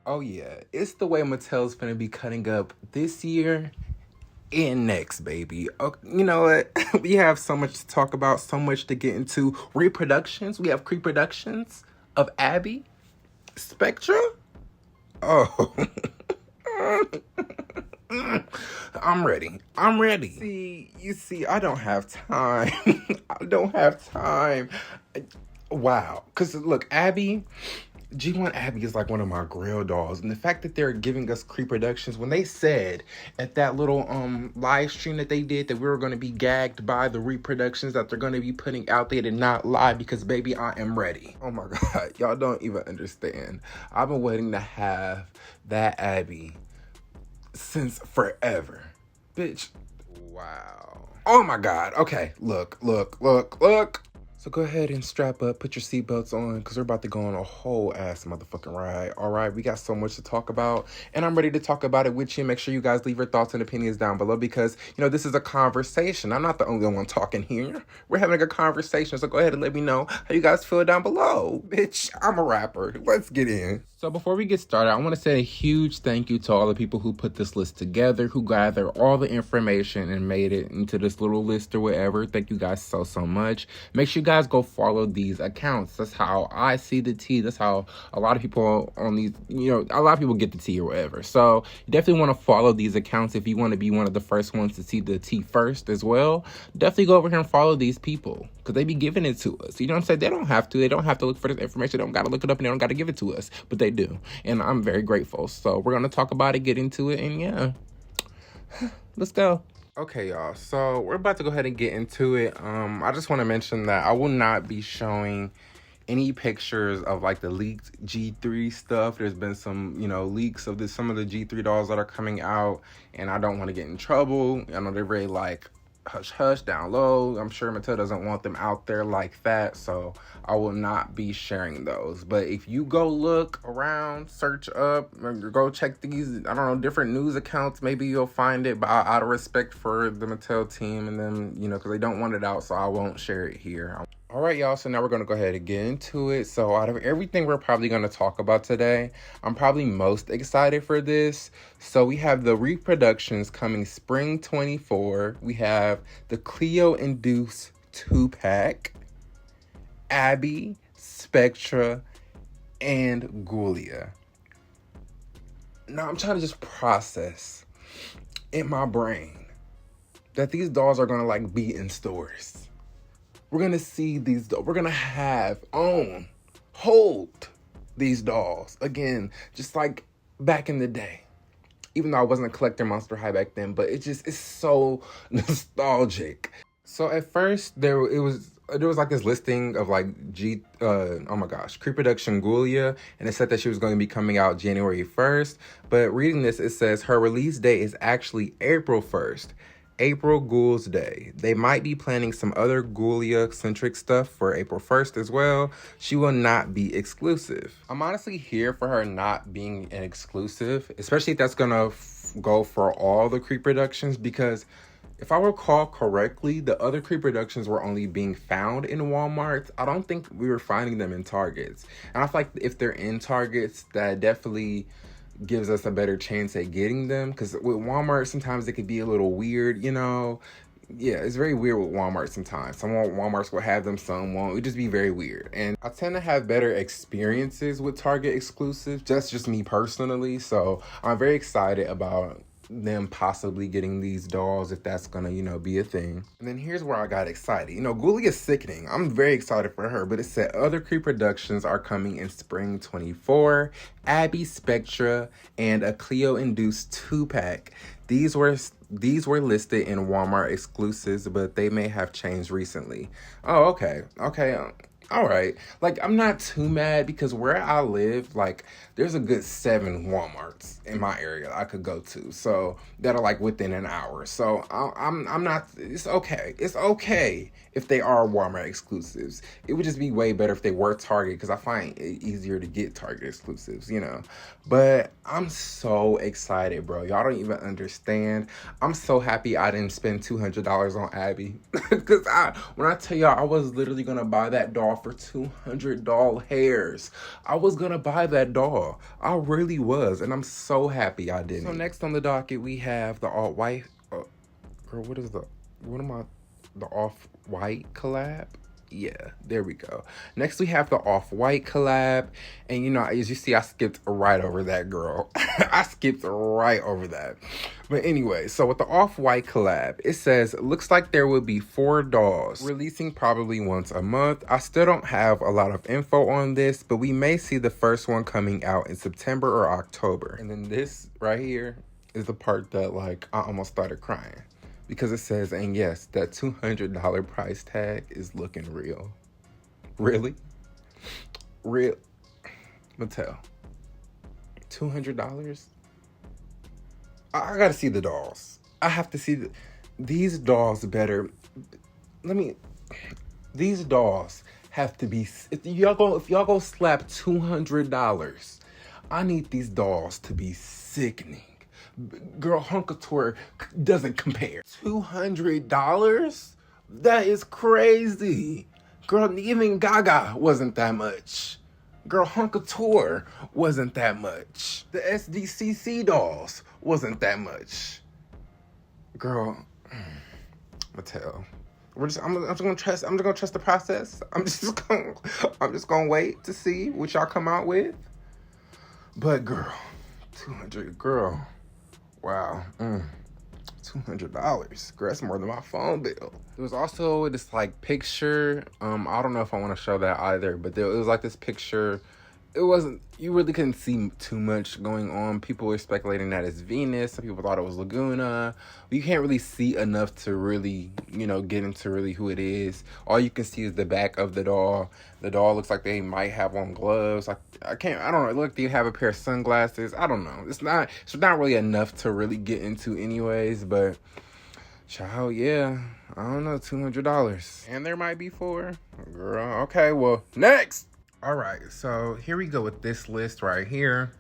Oh yeah, it's the way Mattel's gonna be cutting up this year and next, baby. Oh, you know what? We have so much to talk about, so much to get into. Reproductions. We have pre-productions of Abby, Spectra. Oh, I'm ready. I'm ready. You see, I don't have time. I don't have time. Wow. Cause look, Abby. G1 Abby is like one of my grail dolls. And the fact that they're giving us Cree Productions, when they said at that little live stream that they did that we were gonna be gagged by the reproductions that they're gonna be putting out, they did not lie because baby, I am ready. Oh my god, y'all don't even understand. I've been waiting to have that Abby since forever. Bitch. Wow. Oh my god. Okay, look. So go ahead and strap up, put your seatbelts on, because we're about to go on a whole ass motherfucking ride. All right, we got so much to talk about, and I'm ready to talk about it with you. Make sure you guys leave your thoughts and opinions down below, because, you know, this is a conversation. I'm not the only one talking here. We're having a conversation, so go ahead and let me know how you guys feel down below. Bitch, I'm a rapper. Let's get in. So before we get started, I want to say a huge thank you to all the people who put this list together, who gathered all the information and made it into this little list or whatever. Thank you guys so much. Make sure you guys go follow these accounts. That's how I see the tea. That's how a lot of people on these, you know, a lot of people get the tea or whatever. So you definitely want to follow these accounts if you want to be one of the first ones to see the tea first as well. Definitely go over here and follow these people, because they be giving it to us. You know what I'm saying? They don't have to. They don't have to look for this information. They don't got to look it up, and they don't got to give it to us. But they do. And I'm very grateful. So we're going to talk about it, get into it, and yeah. Let's go. Okay, y'all. So we're about to go ahead and get into it. I just want to mention that I will not be showing any pictures of like the leaked G3 stuff. There's been some, you know, leaks of some of the G3 dolls that are coming out, and I don't want to get in trouble. I know they're very like hush down low. I'm sure Mattel doesn't want them out there like that, so I will not be sharing those. But if you go look around, search up, or go check these, I don't know, different news accounts, maybe you'll find it. But out of respect for the Mattel team and them, you know, because they don't want it out, so I won't share it here. All right, y'all, so now we're going to go ahead and get into it. So out of everything we're probably going to talk about today, I'm probably most excited for this. So we have the reproductions coming spring 24. We have the Cleo Induced 2-pack, Abby, Spectra, and Ghoulia. Now I'm trying to just process in my brain that these dolls are going to like be in stores. We're going to see these, we're going to hold these dolls again, just like back in the day. Even though I wasn't a collector Monster High back then, but it's so nostalgic. So at first there was like this listing of like Cree Production Ghoulia, and it said that she was going to be coming out January 1st. But reading this, it says her release date is actually April 1st. April Ghouls Day. They might be planning some other Ghoulia-centric stuff for April 1st as well. She will not be exclusive. I'm honestly here for her not being an exclusive, especially if that's gonna go for all the Cree Productions, because if I recall correctly, the other Cree Productions were only being found in Walmart. I don't think we were finding them in Targets. And I feel like if they're in Targets, that definitely gives us a better chance at getting them, because with Walmart sometimes it could be a little weird, you know. Yeah, it's very weird with Walmart sometimes. Some Walmarts will have them, some won't. It would just be very weird. And I tend to have better experiences with Target exclusives. That's just me personally. So I'm very excited about them possibly getting these dolls, if that's gonna, you know, be a thing. And then here's where I got excited. You know, Ghoulia is sickening. I'm very excited for her, but it said other Cree Productions are coming in spring 24. Abby, Spectra, and a Cleo Induced 2-pack. These were listed in Walmart exclusives, but they may have changed recently. Oh, okay. All right. Like, I'm not too mad, because where I live, like, there's a good 7 Walmarts in my area I could go to, so that are like within an hour. So I'm not. It's okay. It's okay if they are Walmart exclusives. It would just be way better if they were Target, because I find it easier to get Target exclusives, you know. But I'm so excited, bro. Y'all don't even understand. I'm so happy I didn't spend $200 on Abby, because when I tell y'all, I was literally gonna buy that doll doll for $200 hairs. I was gonna buy that doll. I really was, and I'm so happy I didn't. So next on the docket, we have the all-white, girl, the off-white collab? Yeah, there we go. Next, we have the off-white collab. And, you know, as you see, I skipped right over that, girl. I skipped right over that. But anyway, so with the off-white collab, it says, looks like there will be 4 dolls, releasing probably once a month. I still don't have a lot of info on this, but we may see the first one coming out in September or October. And then this right here is the part that, like, I almost started crying. Because it says, and yes, that $200 price tag is looking real. Really? Real? Mattel. $200? I gotta see the dolls. I have to see these dolls better. These dolls have to be, if y'all go slap $200, I need these dolls to be sickening. Girl, Hunk Couture doesn't compare. $200? That is crazy. Girl, even Gaga wasn't that much. Girl, Hunk Couture wasn't that much. The SDCC dolls wasn't that much. Girl, Mattel. I'm just gonna trust the process. I'm just gonna wait to see what y'all come out with. But girl, 200, girl. Wow, $200. Girl, that's more than my phone bill. There was also this like picture. I don't know if I want to show that either, but it was like this picture. It wasn't, you really couldn't see too much going on. People were speculating that it's Venus. Some people thought it was Laguna. But you can't really see enough to really, you know, get into really who it is. All you can see is the back of the doll. The doll looks like they might have on gloves. I don't know. It looked like they have a pair of sunglasses. I don't know. It's not really enough to really get into anyways, but child, yeah. I don't know, $200. And there might be 4. Girl, okay, well, next. All right, so here we go with this list right here.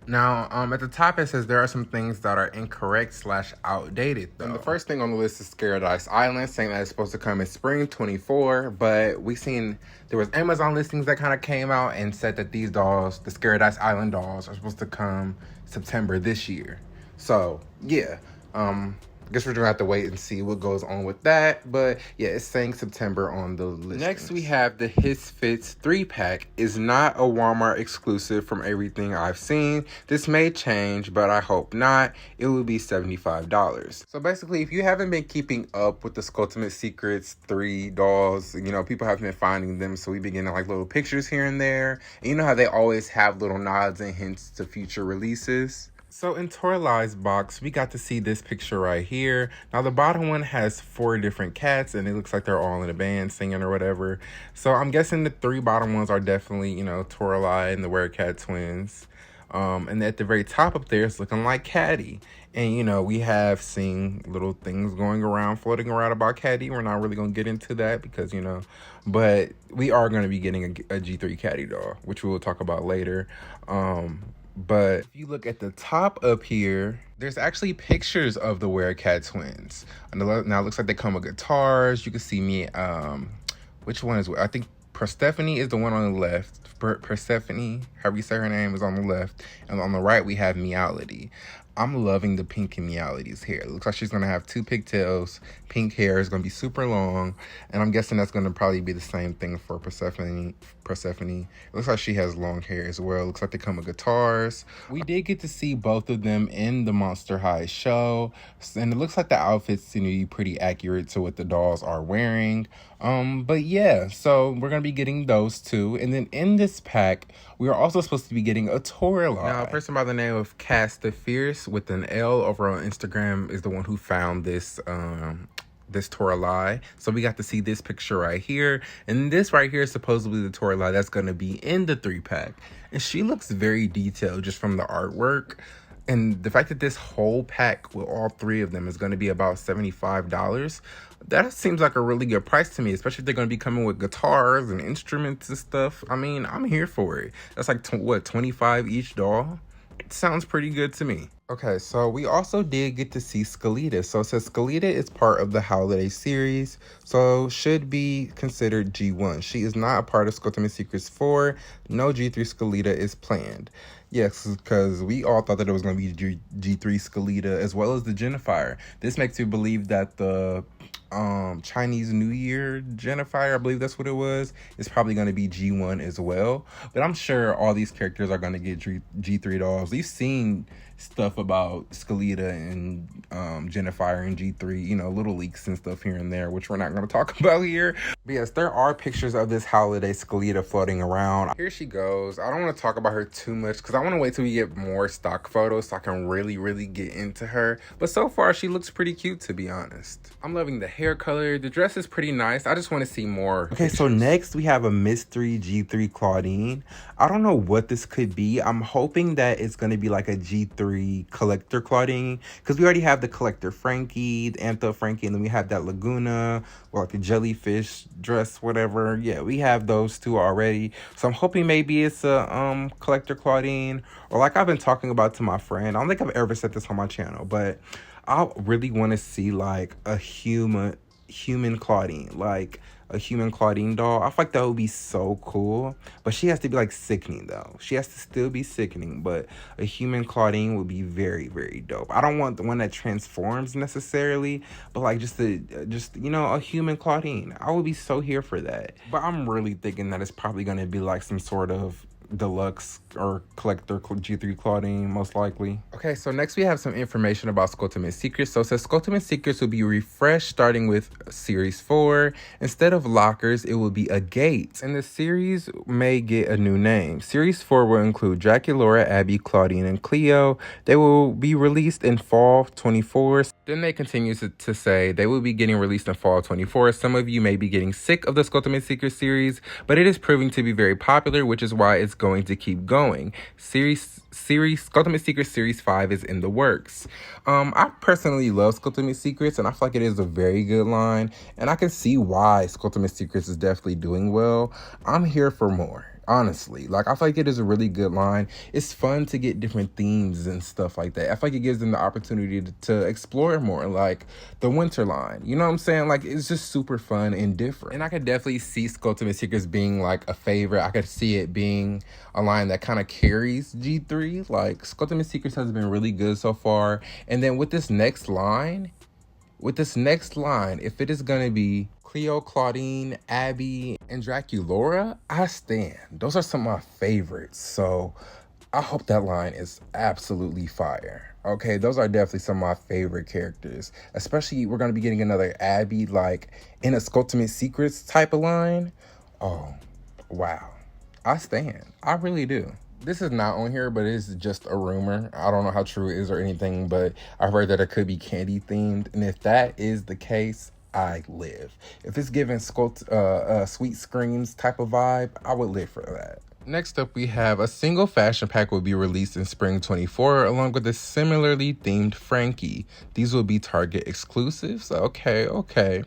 Now, at the top it says there are some things that are incorrect / outdated, though. And the first thing on the list is Scaradise Island, saying that it's supposed to come in spring 24, but we seen there was Amazon listings that kind of came out and said that these dolls, the Scaradise Island dolls, are supposed to come September this year. So, yeah, I guess we're gonna have to wait and see what goes on with that. But yeah, it's saying September on the list. Next, we have the His Fits 3-pack. Is not a Walmart exclusive from everything I've seen. This may change, but I hope not. It will be $75. So basically, if you haven't been keeping up with the Skulltimate Secrets 3 dolls, you know, people have been finding them. So we've been getting like little pictures here and there. And you know how they always have little nods and hints to future releases? So in Toralai's box, we got to see this picture right here. Now the bottom one has 4 different cats and it looks like they're all in a band singing or whatever. So I'm guessing the 3 bottom ones are definitely, you know, Toralai and the Werecat twins. And at the very top up there, it's looking like Caddy. And, you know, we have seen little things floating around about Caddy. We're not really going to get into that because, you know, but we are going to be getting a G3 Caddy doll, which we will talk about later. But if you look at the top up here, there's actually pictures of the Werecat twins. Now it looks like they come with guitars. You can see me, which one is, I think Persephone is the one on the left. Persephone, however you say her name, is on the left. And on the right, we have Meowlity. I'm loving the pink in Meowlity's hair. It looks like she's going to have 2 pigtails. Pink hair is going to be super long. And I'm guessing that's going to probably be the same thing for Persephone. It looks like she has long hair as well. It looks like they come with guitars. We did get to see both of them in the Monster High show. And it looks like the outfits seem to be pretty accurate to what the dolls are wearing. But yeah, so we're going to be getting those 2. And then in this pack, we are also supposed to be getting a Toralai. Now, a person by the name of Cast the Fierce with an L over on Instagram is the one who found this Toralai. So we got to see this picture right here. And this right here is supposedly the Toralai that's going to be in the 3-pack. And she looks very detailed just from the artwork. And the fact that this whole pack with all 3 of them is going to be about $75, that seems like a really good price to me, especially if they're going to be coming with guitars and instruments and stuff. I mean, I'm here for it. That's like, what, $25 each doll? That sounds pretty good to me. Okay, so we also did get to see Skeleta. So it says Skeleta is part of the Holiday series, so should be considered G1. She is not a part of Skulltimate Secrets 4. No G3 Skeleta is planned. Yes, because we all thought that it was going to be G3 Skeleta as well as the Jennifer. This makes you believe that the Chinese New Year Jennifer, I believe that's what it was, is probably going to be G1 as well. But I'm sure all these characters are going to get G3 dolls. We've seen stuff about Skeleta and Jennifer and G3, you know, little leaks and stuff here and there, which we're not going to talk about here. But yes, there are pictures of this Holiday Skeleta floating around. Here she goes. I don't want to talk about her too much because I want to wait till we get more stock photos so I can really get into her. But so far, she looks pretty cute, to be honest. I'm loving the hair color. The dress is pretty nice. I just want to see more. Okay, so next we have a mystery G3 Claudine. I don't know what this could be. I'm hoping that it's going to be like a G3 collector Claudine, because we already have the collector Frankie, the Antho Frankie, and then we have that Laguna or like the jellyfish dress, whatever. Yeah, we have those two already. So I'm hoping maybe it's a collector Claudine, or like I've been talking about to my friend. I don't think I've ever said this on my channel, but I really want to see like a human Claudine, like a human Claudine doll. I feel like that would be so cool, but she has to be like sickening though. She has to still be sickening, but a human Claudine would be very dope. I don't want the one that transforms necessarily, but like just you know, a human Claudine. I would be so here for that. But I'm really thinking that it's probably gonna be like some sort of deluxe or collector G3 Claudine, most likely. Okay, so next we have some information about Skulltimate Secrets. So it says Skulltimate Secrets will be refreshed starting with Series 4. Instead of lockers, it will be a gate. And the series may get a new name. Series 4 will include Draculaura, Abby, Claudine, and Cleo. They will be released in fall 24. Then they continue to say they will be getting released in fall 24. Some of you may be getting sick of the Skulltimate Secrets series, but it is proving to be very popular, which is why it's going to keep going. Skulltimate Secrets Series 5 is in the works. I personally love Skulltimate Secrets, and I feel like it is a very good line, and I can see why Skulltimate Secrets is definitely doing well. I'm here for more. Honestly, like, I feel like it is a really good line. It's fun to get different themes and stuff like that. I feel like it gives them the opportunity to explore more, like the winter line. You know what I'm saying? Like, it's just super fun and different. And I could definitely see Skulltimate Secrets being like a favorite. I could see it being a line that kind of carries G3. Like, Skulltimate Secrets has been really good so far. And then with this next line, if it is gonna be Cleo, Claudine, Abby, and Draculaura, I stand. Those are some of my favorites. So I hope that line is absolutely fire. Okay, those are definitely some of my favorite characters. Especially, we're gonna be getting another Abby, like in a Skulltimate Secrets type of line. Oh, wow. I stand. I really do. This is not on here, but it is just a rumor. I don't know how true it is or anything, but I heard that it could be candy themed. And if that is the case, I live. If it's giving Sweet Screams type of vibe, I would live for that. Next up, we have a single fashion pack will be released in spring 24, along with a similarly themed Frankie. These will be Target exclusives. Okay.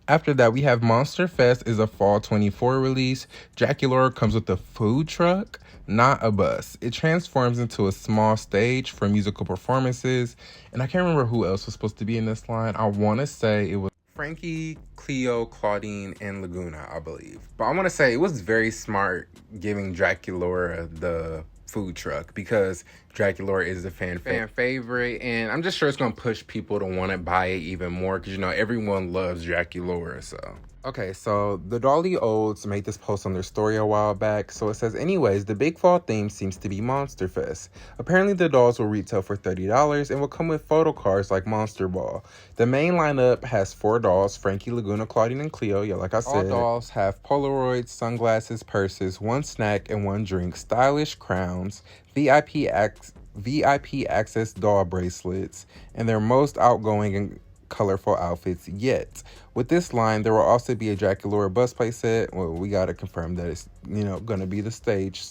After that, we have Monster Fest is a fall 24 release. Draculaura comes with a food truck, not a bus. It transforms into a small stage for musical performances. And I can't remember who else was supposed to be in this line. I want to say it was Frankie, Cleo, Claudine, and Laguna, I believe. But I want to say it was very smart giving Draculaura the food truck, because Draculaura is a fan favorite, and I'm just sure it's gonna push people to want to buy it even more, because, you know, everyone loves Draculaura. So okay, so the Dolly Olds made this post on their story a while back. So it says, anyways, the big fall theme seems to be Monster Fest. Apparently the dolls will retail for $30 and will come with photo cards like Monster Ball. The main lineup has 4 dolls: Frankie, Laguna, Claudine, and Cleo. Yeah, like I said. All dolls have Polaroids, sunglasses, purses, 1 snack and 1 drink, stylish crowns, VIP access doll bracelets, and their most outgoing and colorful outfits yet. With this line, there will also be a Draculaura bus play set. Well, we gotta confirm that it's, you know, gonna be the stage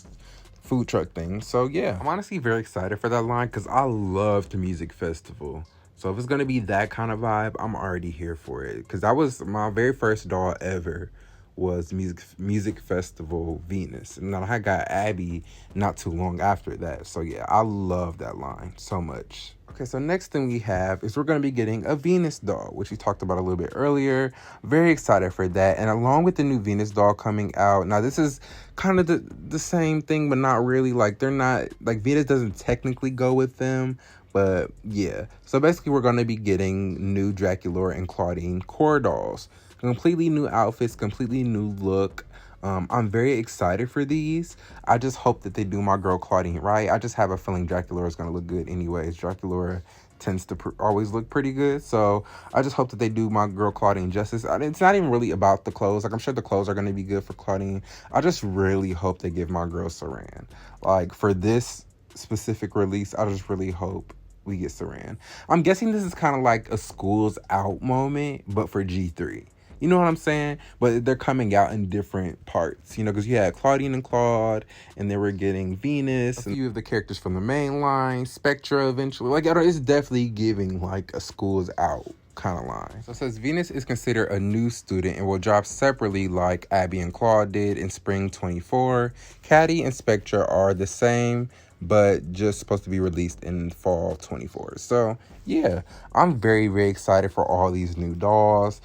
food truck thing. So yeah, I'm honestly very excited for that line, because I love the music festival. So if it's gonna be that kind of vibe, I'm already here for it, because that was my very first doll ever was Music Festival Venus. And then I got Abby not too long after that. So yeah, I love that line so much. Okay, so next thing we have is we're going to be getting a Venus doll, which we talked about a little bit earlier. Very excited for that. And along with the new Venus doll coming out, now this is kind of the same thing, but not really. Like, they're not, like, Venus doesn't technically go with them. But yeah, so basically we're going to be getting new Draculaura and Claudine core dolls. Completely new outfits, completely new look. I'm very excited for these. I just hope that they do my girl Claudine right. I just have a feeling Draculaura is going to look good anyways. Draculaura tends to always look pretty good. So I just hope that they do my girl Claudine justice. It's not even really about the clothes. Like, I'm sure the clothes are going to be good for Claudine. I just really hope they give my girl Saran. Like, for this specific release, I just really hope we get Saran. I'm guessing this is kind of like a schools out moment, but for G3. You know what I'm saying? But they're coming out in different parts, you know, because you had Claudine and Claude, and they were getting Venus, a few of the characters from the main line, Spectra eventually. Like, it's definitely giving, like, a schools out kind of line. So it says Venus is considered a new student and will drop separately like Abby and Claude did in spring 24. Caddy and Spectra are the same, but just supposed to be released in fall 24. So, yeah, I'm very, very excited for all these new dolls.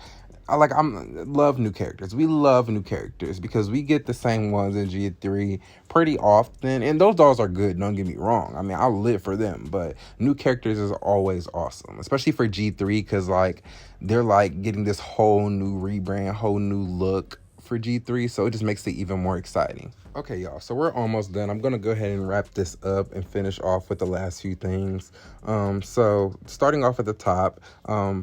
Love new characters. We love new characters because we get the same ones in G3 pretty often. And those dolls are good, don't get me wrong. I mean, I live for them. But new characters is always awesome. Especially for G3 because, like, they're, like, getting this whole new rebrand, whole new look for G3. So it just makes it even more exciting. Okay, y'all, so we're almost done. I'm going to go ahead and wrap this up and finish off with the last few things. So starting off at the top,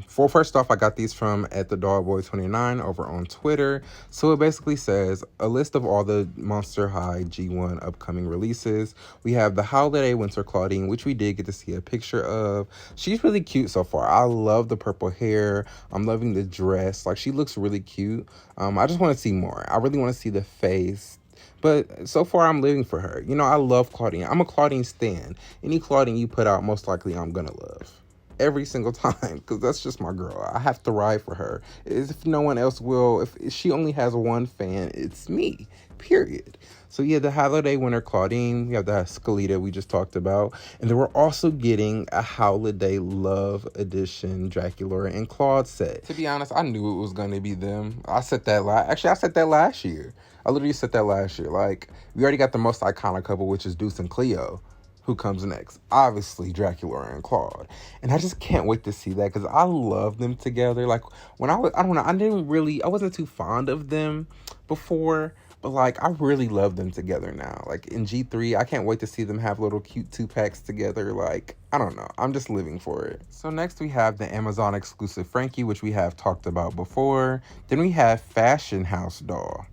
first off, I got these from @thedollboy29 over on Twitter. So it basically says a list of all the Monster High G1 upcoming releases. We have the Holiday Winter Claudine, which we did get to see a picture of. She's really cute so far. I love the purple hair. I'm loving the dress. Like, she looks really cute. I just want to see more. I really want to see the face. But so far, I'm living for her. You know, I love Claudine. I'm a Claudine stan. Any Claudine you put out, most likely I'm going to love. Every single time, because that's just my girl. I have to ride for her. If no one else will, if she only has one fan, it's me, period. So yeah, the Holiday Winter Claudine, we have the Skeleta we just talked about. And then we're also getting a Holiday Love Edition Draculaura and Claude set. To be honest, I knew it was going to be them. I said that last year. I literally said that last year. Like, we already got the most iconic couple, which is Deuce and Cleo. Who comes next? Obviously, Draculaura and Claude. And I just can't wait to see that because I love them together. Like, when I wasn't too fond of them before, but, like, I really love them together now. Like, in G3, I can't wait to see them have little cute 2-packs together. Like, I don't know. I'm just living for it. So next we have the Amazon exclusive Frankie, which we have talked about before. Then we have Fashion House doll.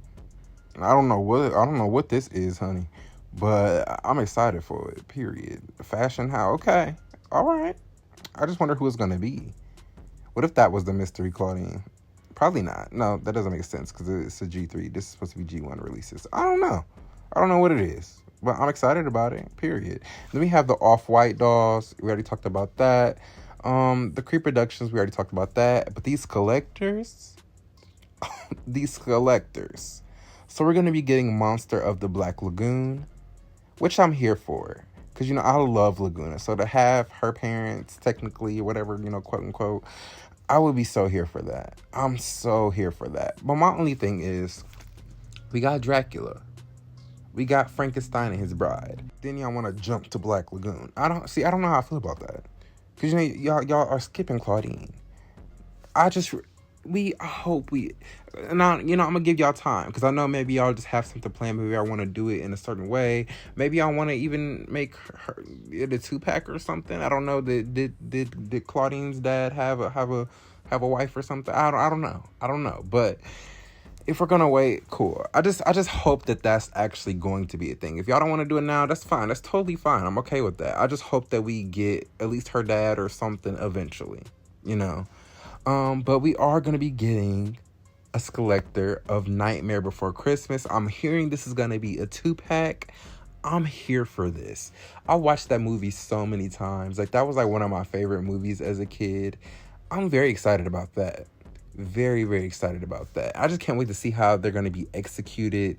I don't know what this is, honey, but I'm excited for it, period. Fashion house, okay, all right. I just wonder who it's going to be. What if that was the mystery Claudine? Probably not. No, that doesn't make sense because it's a G3. This is supposed to be G1 releases. I don't know what it is, but I'm excited about it, period. Then we have the Off-White dolls. We already talked about that. The Creep Productions, we already talked about that. But these collectors, So we're going to be getting Monster of the Black Lagoon, which I'm here for. Because, you know, I love Laguna. So to have her parents, technically, whatever, you know, quote unquote, I would be so here for that. I'm so here for that. But my only thing is, we got Dracula. We got Frankenstein and his bride. Then y'all want to jump to Black Lagoon. I don't know how I feel about that. Because, you know, y'all are skipping Claudine. I hope and I'm gonna give y'all time because I know maybe y'all just have something planned. Maybe I want to do it in a certain way. Maybe I want to even make her it a 2-pack or something. I don't know. Did Claudine's dad have a wife or something? I don't know. But if we're gonna wait, cool. I just hope that that's actually going to be a thing. If y'all don't want to do it now, that's fine. That's totally fine. I'm okay with that. I just hope that we get at least her dad or something eventually. You know. But we are going to be getting a Skeletor of Nightmare Before Christmas. I'm hearing this is going to be a 2-pack. I'm here for this. I watched that movie so many times. Like, that was like one of my favorite movies as a kid. I'm very excited about that. Very, very excited about that. I just can't wait to see how they're going to be executed.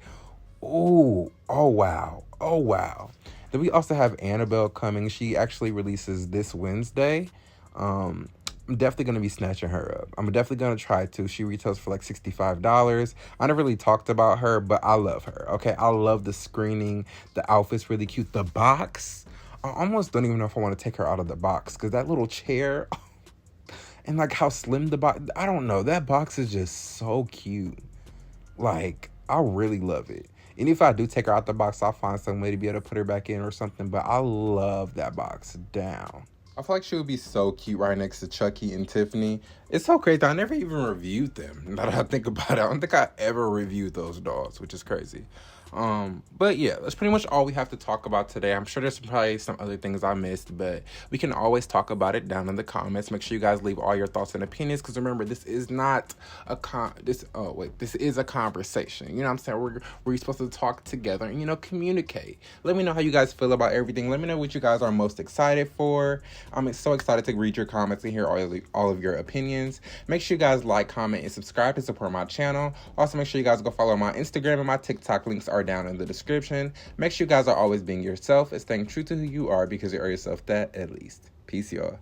Ooh, oh wow, oh wow. Then we also have Annabelle coming. She actually releases this Wednesday. I'm definitely going to be snatching her up. I'm definitely going to try to. She retails for like $65. I never really talked about her, but I love her. Okay, I love the screening. The outfit's really cute. The box, I almost don't even know if I want to take her out of the box because that little chair and like how slim the box, I don't know. That box is just so cute. Like, I really love it. And if I do take her out the box, I'll find some way to be able to put her back in or something. But I love that box down. I feel like she would be so cute right next to Chucky and Tiffany. It's so crazy. I never even reviewed them. Now that I think about it, I don't think I ever reviewed those dolls, which is crazy. But yeah, that's pretty much all we have to talk about today. I'm sure there's probably some other things I missed, but we can always talk about it down in the comments. Make sure you guys leave all your thoughts and opinions, because remember, this is not a this is a conversation. You know what I'm saying? We're supposed to talk together and, you know, communicate. Let me know how you guys feel about everything. Let me know what you guys are most excited for. I'm so excited to read your comments and hear all of your opinions. Make sure you guys like, comment, and subscribe to support my channel. Also, make sure you guys go follow my Instagram and my TikTok. Links are down in the description. Make sure you guys are always being yourself and staying true to who you are, because you are yourself that at least. Peace, y'all.